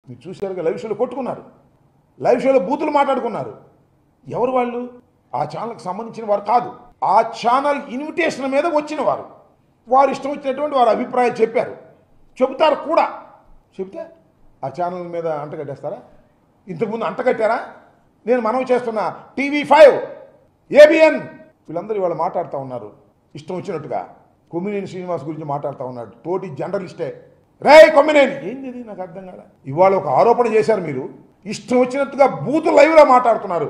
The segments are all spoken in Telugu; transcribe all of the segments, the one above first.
మీరు చూశారుగా, లైవ్ షోలో కొట్టుకున్నారు, లైవ్ షోలో బూతులు మాట్లాడుకున్నారు. ఎవరు వాళ్ళు? ఆ ఛానల్కి సంబంధించిన వారు కాదు, ఆ ఛానల్ ఇన్విటేషన్ మీద వచ్చిన వారు. వారు ఇష్టం వచ్చినటువంటి వారి అభిప్రాయం చెప్పారు, చెబుతారు కూడా. చెబితే ఆ ఛానల్ మీద అంటగట్టేస్తారా? ఇంతకుముందు అంటగట్టారా? నేను మనవి చేస్తున్నా, TV5, ABN వీళ్ళందరూ ఇవాళ మాట్లాడుతూ ఉన్నారు ఇష్టం వచ్చినట్టుగా. కొమ్మినేని శ్రీనివాస్ గురించి మాట్లాడుతూ ఉన్నాడు, తోటి జర్నలిస్టే. రే కొమ్మినేని, ఏంది నాకు అర్థం కాలే. ఇవాళ ఒక ఆరోపణ చేశారు మీరు, ఇష్టం వచ్చినట్టుగా బూతు లైవ్లో మాట్లాడుతున్నారు.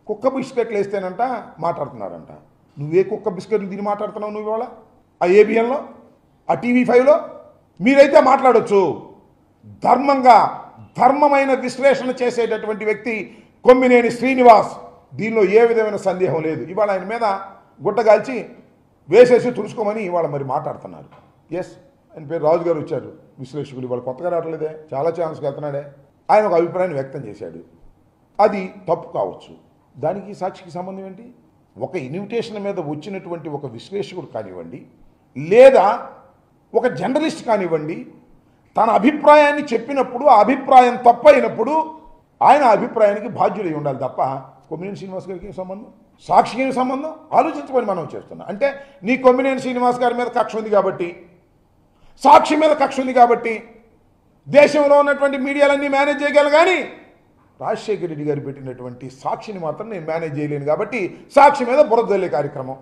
కుక్క బిస్కెట్లు వేస్తేనంట మాట్లాడుతున్నారంట. నువ్వే కుక్క బిస్కెట్లు తిని మాట్లాడుతున్నావు నువ్వు ఇవాళ? ఆ ABNలో, ఆ TV5లో మీరైతే మాట్లాడొచ్చు. ధర్మంగా ధర్మమైన విశ్లేషణ చేసేటటువంటి వ్యక్తి కొమ్మినేని శ్రీనివాస్. దీనిలో ఏ విధమైన సందేహం లేదు. ఇవాళ ఆయన మీద గుట్టగాల్చి వేసేసి తుడుచుకోమని ఇవాళ మరి మాట్లాడుతున్నారు. ఎస్, ఆయన పేరు రాజు గారు వచ్చారు, విశ్లేషకులు. ఇవాళ కొత్తగా రావట్లేదే, చాలా ఛానల్స్కి వెళ్తున్నాడే. ఆయన ఒక అభిప్రాయాన్ని వ్యక్తం చేశాడు, అది తప్పు కావచ్చు. దానికి సాక్షికి సంబంధం ఏంటి? ఒక ఇన్విటేషన్ మీద వచ్చినటువంటి ఒక విశ్లేషకుడు కానివ్వండి, లేదా ఒక జర్నలిస్ట్ కానివ్వండి, తన అభిప్రాయాన్ని చెప్పినప్పుడు ఆ అభిప్రాయం తప్పైనప్పుడు ఆయన అభిప్రాయానికి బాధ్యుడై ఉండాలి తప్ప కొమ్మినేని శ్రీనివాస్ గారికి ఏం సంబంధం, సాక్షికి ఏం సంబంధం? ఆలోచించుకొని మనం చేస్తున్నాం. అంటే నీ కొమ్మినేని శ్రీనివాస్ గారి మీద కక్ష ఉంది కాబట్టి, సాక్షి మీద కక్ష ఉంది కాబట్టి దేశంలో ఉన్నటువంటి మీడియాలన్నీ మేనేజ్ చేయగలను, కానీ రాజశేఖర రెడ్డి గారు పెట్టినటువంటి సాక్షిని మాత్రం నేను మేనేజ్ చేయలేను కాబట్టి సాక్షి మీద బురద జల్లే కార్యక్రమం.